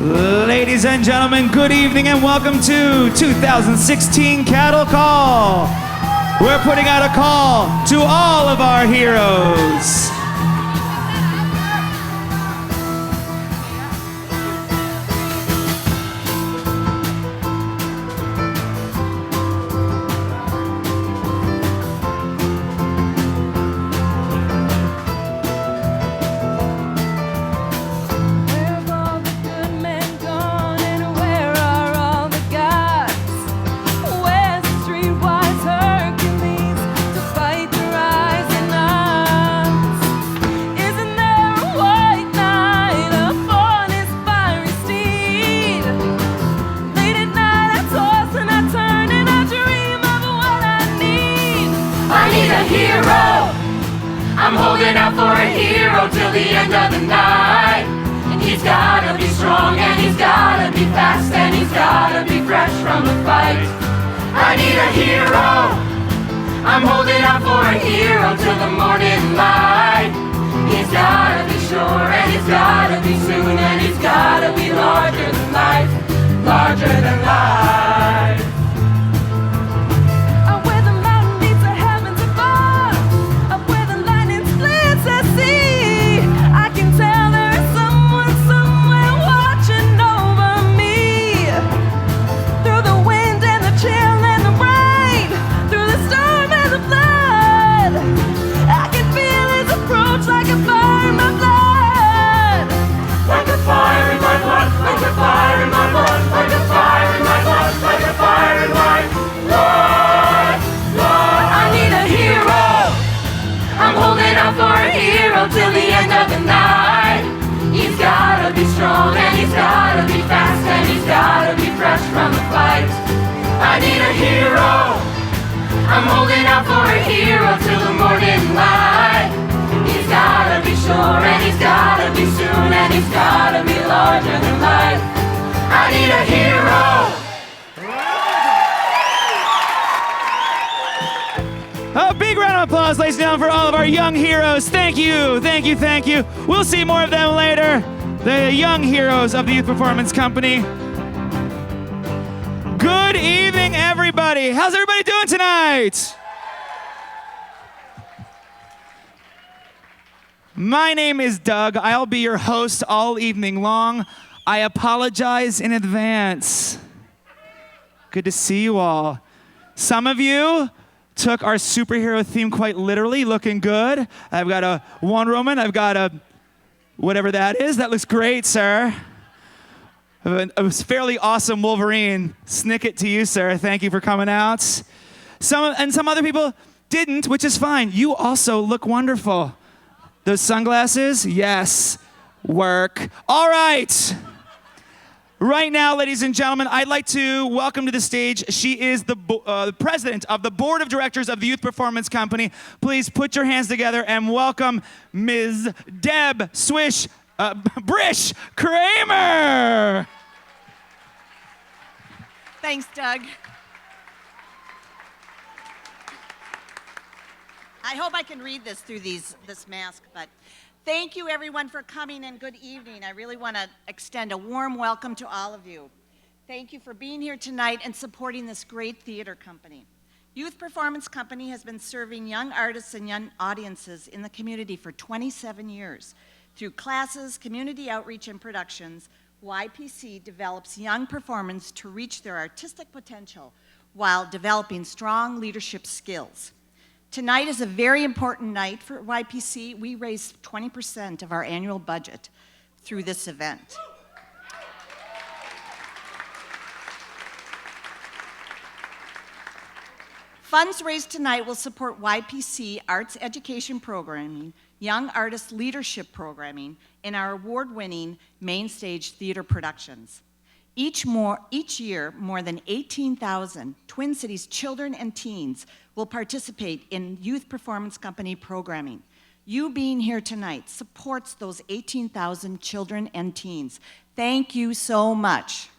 Ladies and gentlemen, good evening and welcome to 2016 Cattle Call. We're putting out a call to all of our heroes. I'm holding out for a hero till the end of the night. And he's gotta be strong, and he's gotta be fast, and he's gotta be fresh from the fight. I need a hero. I'm holding out for a hero till the morning light. He's gotta be sure, and he's gotta be soon, and he's gotta be larger than life, larger than life. Till the end of the night. He's gotta be strong, and he's gotta be fast, and he's gotta be fresh from the fight. I need a hero. I'm holding out for a hero till the morning light. He's gotta be sure, and he's gotta be soon, and he's gotta be larger than life. I need a hero. A big round of applause, ladies and gentlemen, for all of our young heroes. Thank you, thank you, thank you. We'll see more of them later. The young heroes of the Youth Performance Company. Good evening, everybody. How's everybody doing tonight? My name is Doug. I'll be your host all evening long. I apologize in advance. Good to see you all. Some of you took our superhero theme quite literally, looking good. I've got a Wonder Woman. I've got a whatever that is. That looks great, sir. A fairly awesome Wolverine. Snick it to you, sir. Thank you for coming out. Some other people didn't, which is fine. You also look wonderful. Those sunglasses, yes, work. All right. Right now, ladies and gentlemen, I'd like to welcome to the stage, she is the president of the board of directors of the Youth Performance Company. Please put your hands together and welcome Ms. Deb Brish Kramer. Thanks, Doug. I hope I can read this through this mask, but thank you, everyone, for coming, and good evening. I really want to extend a warm welcome to all of you. Thank you for being here tonight and supporting this great theater company. Youth Performance Company has been serving young artists and young audiences in the community for 27 years. Through classes, community outreach, and productions, YPC develops young performers to reach their artistic potential while developing strong leadership skills. Tonight is a very important night for YPC. We raised 20% of our annual budget through this event. Funds raised tonight will support YPC arts education programming, young artist leadership programming, and our award-winning main stage theater productions. Each year, more than 18,000 Twin Cities children and teens will participate in Youth Performance Company programming. You being here tonight supports those 18,000 children and teens. Thank you so much.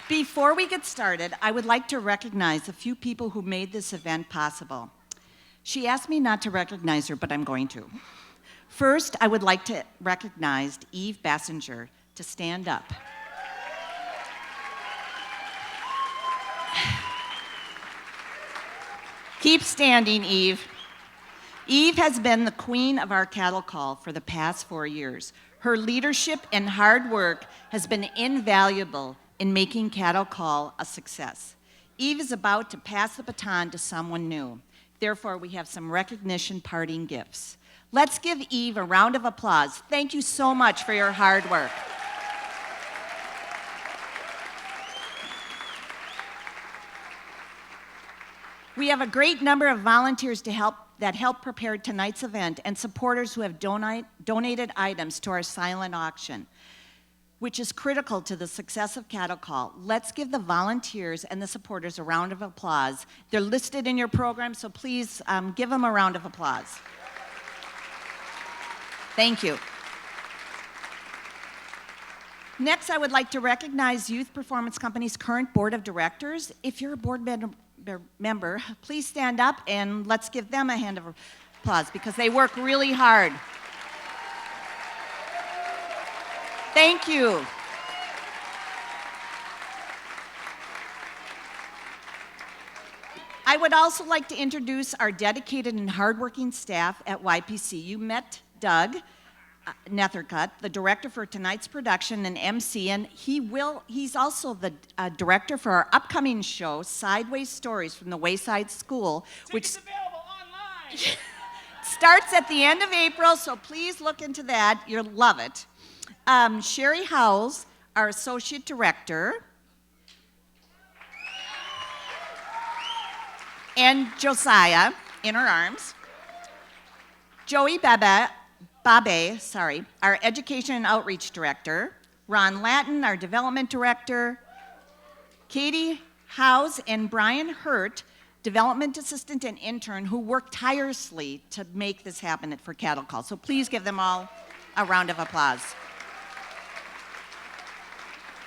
Before we get started, I would like to recognize a few people who made this event possible. She asked me not to recognize her, but I'm going to. First, I would like to recognize Eve Bassinger to stand up. Keep standing, Eve. Eve has been the queen of our cattle call for the past 4 years. Her leadership and hard work has been invaluable in making cattle call a success. Eve is about to pass the baton to someone new. Therefore, we have some recognition parting gifts. Let's give Eve a round of applause. Thank you so much for your hard work. We have a great number of volunteers that help prepare tonight's event and supporters who have donated items to our silent auction, which is critical to the success of Cattle Call. Let's give the volunteers and the supporters a round of applause. They're listed in your program, so please give them a round of applause. Thank you. Next, I would like to recognize Youth Performance Company's current board of directors. If you're a board member, please stand up and let's give them a hand of applause because they work really hard. Thank you. I would also like to introduce our dedicated and hardworking staff at YPC. You met Doug Nethercutt, the director for tonight's production and MC, and he's also the director for our upcoming show, Sideways Stories from the Wayside School, which available online. starts at the end of April, so please look into that. You'll love it. Sherry Howells, our associate director, and Josiah in her arms. Joey Babe, our Education and Outreach Director, Ron Latin, our Development Director, Katie Howes and Brian Hurt, Development Assistant and Intern, who worked tirelessly to make this happen for Cattle Call. So please give them all a round of applause.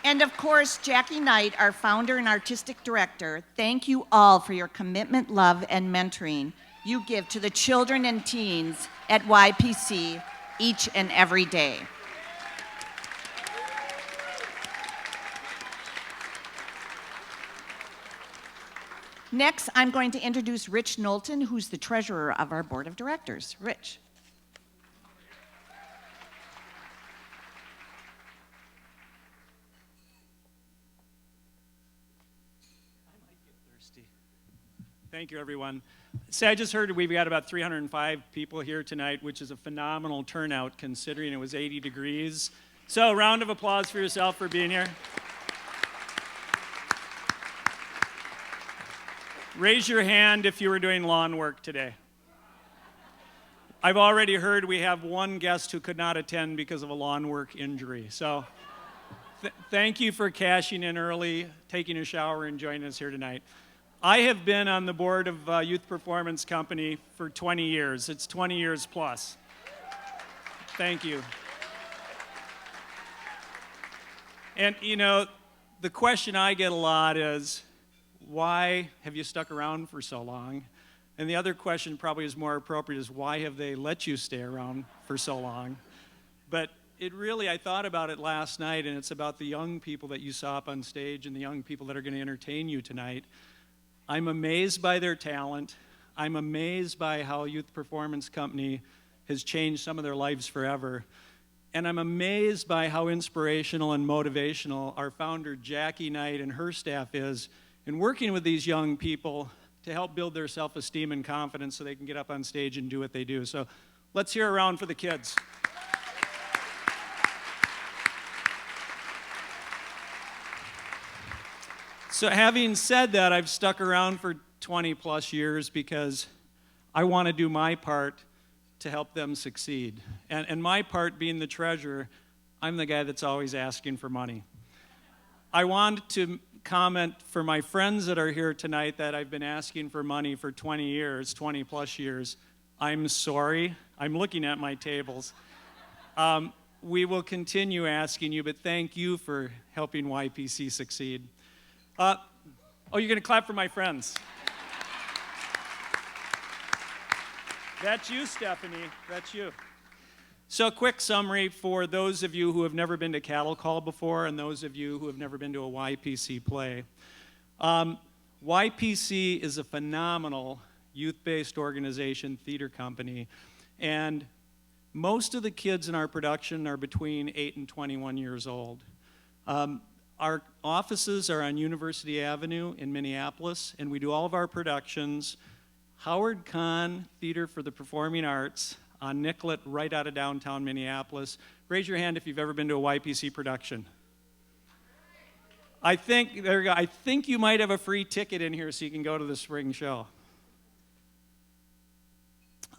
And of course, Jackie Knight, our founder and artistic director, thank you all for your commitment, love, and mentoring you give to the children and teens at YPC each and every day. Next, I'm going to introduce Rich Knowlton, who's the treasurer of our board of directors. Rich. Thank you, everyone. Say, I just heard we've got about 305 people here tonight, which is a phenomenal turnout considering it was 80 degrees. So, a round of applause for yourself for being here. Raise your hand if you were doing lawn work today. I've already heard we have one guest who could not attend because of a lawn work injury. So, thank you for cashing in early, taking a shower, and joining us here tonight. I have been on the board of Youth Performance Company for 20 years. It's 20 years plus. Thank you. And, you know, the question I get a lot is, why have you stuck around for so long? And the other question probably is more appropriate is, why have they let you stay around for so long? But it really, I thought about it last night, and it's about the young people that you saw up on stage and the young people that are going to entertain you tonight. I'm amazed by their talent. I'm amazed by how Youth Performance Company has changed some of their lives forever. And I'm amazed by how inspirational and motivational our founder, Jackie Knight, and her staff is in working with these young people to help build their self-esteem and confidence so they can get up on stage and do what they do. So let's hear a round for the kids. So having said that, I've stuck around for 20 plus years because I want to do my part to help them succeed. And my part being the treasurer, I'm the guy that's always asking for money. I want to comment for my friends that are here tonight that I've been asking for money for 20 years, 20 plus years. I'm sorry. I'm looking at my tables. We will continue asking you, but thank you for helping YPC succeed. Oh, you're going to clap for my friends. That's you, Stephanie. That's you. So a quick summary for those of you who have never been to Cattle Call before and those of you who have never been to a YPC play. YPC is a phenomenal youth-based organization, theater company, and most of the kids in our production are between 8 and 21 years old. Our offices are on University Avenue in Minneapolis, and we do all of our productions. Howard Kahn Theater for the Performing Arts on Nicollet, right out of downtown Minneapolis. Raise your hand if you've ever been to a YPC production. I think you might have a free ticket in here so you can go to the spring show.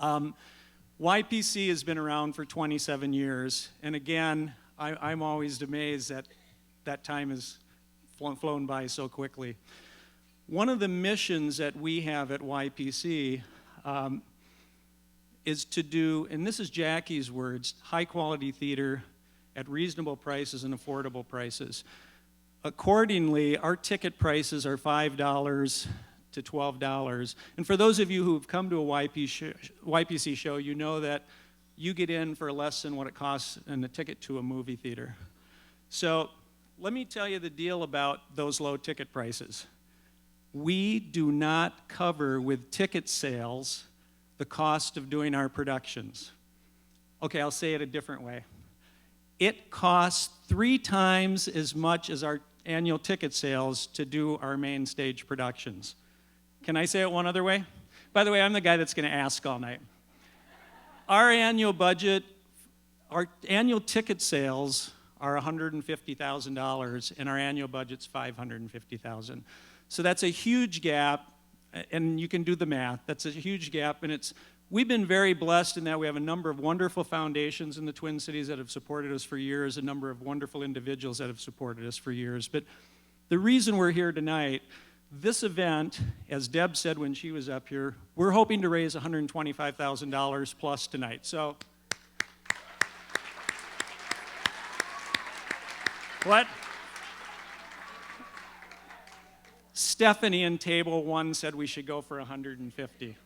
YPC has been around for 27 years, and again, I'm always amazed that that time has flown by so quickly. One of the missions that we have at YPC is to do, and this is Jackie's words, high-quality theater at reasonable prices and affordable prices. Accordingly, our ticket prices are $5 to $12. And for those of you who have come to a YPC show, you know that you get in for less than what it costs in a ticket to a movie theater. So let me tell you the deal about those low ticket prices. We do not cover with ticket sales the cost of doing our productions. Okay, I'll say it a different way. It costs 3 times as much as our annual ticket sales to do our main stage productions. Can I say it one other way? By the way, I'm the guy that's going to ask all night. Our annual budget, our annual ticket sales are $150,000, and our annual budget's $550,000. So that's a huge gap, and you can do the math. That's a huge gap, and we've been very blessed in that we have a number of wonderful foundations in the Twin Cities that have supported us for years, a number of wonderful individuals that have supported us for years. But the reason we're here tonight, this event, as Deb said when she was up here, we're hoping to raise $125,000 plus tonight. So, what? Stephanie in table 1 said we should go for 150.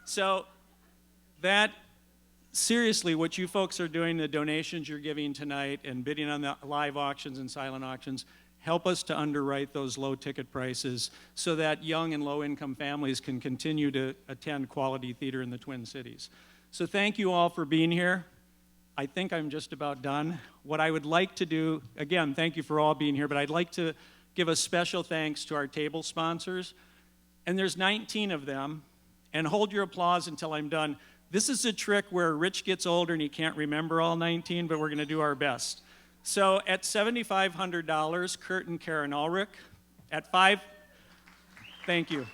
So that, seriously, what you folks are doing, the donations you're giving tonight and bidding on the live auctions and silent auctions, help us to underwrite those low ticket prices so that young and low income families can continue to attend quality theater in the Twin Cities. So thank you all for being here. I think I'm just about done. What I would like to do, again, thank you for all being here, but I'd like to give a special thanks to our table sponsors. And there's 19 of them. And hold your applause until I'm done. This is a trick where Rich gets older and he can't remember all 19, but we're going to do our best. So at $7,500, Kurt and Karen Ulrich. At thank you.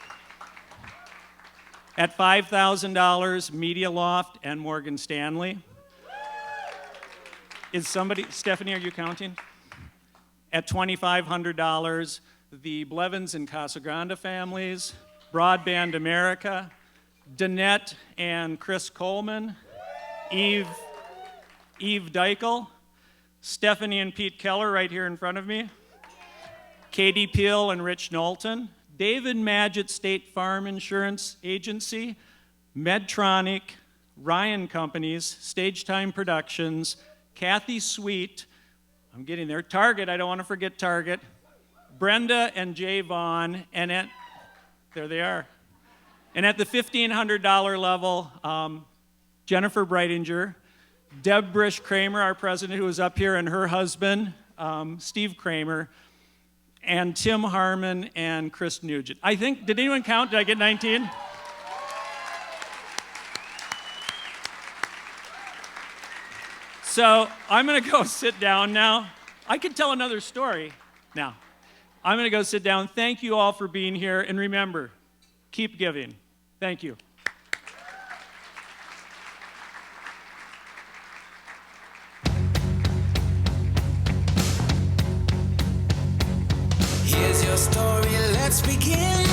At $5,000, Media Loft and Morgan Stanley. Is somebody, Stephanie, are you counting? At $2,500, the Blevins and Casagrande families, Broadband America, Danette and Chris Coleman, Eve Deichel, Stephanie and Pete Keller right here in front of me, Katie Peel and Rich Knowlton, David Madgett State Farm Insurance Agency, Medtronic, Ryan Companies, Stage Time Productions, Kathy Sweet, I'm getting there, Target, I don't want to forget Target, Brenda and Jay Vaughn, and there they are. And at the $1,500 level, Jennifer Breitinger, Deb Brish Kramer, our president who was up here, and her husband, Steve Kramer, and Tim Harmon and Chris Nugent. I think, did anyone count? Did I get 19? So I'm going to go sit down now. I could tell another story now. I'm going to go sit down. Thank you all for being here. And remember, keep giving. Thank you. Here's your story, let's begin.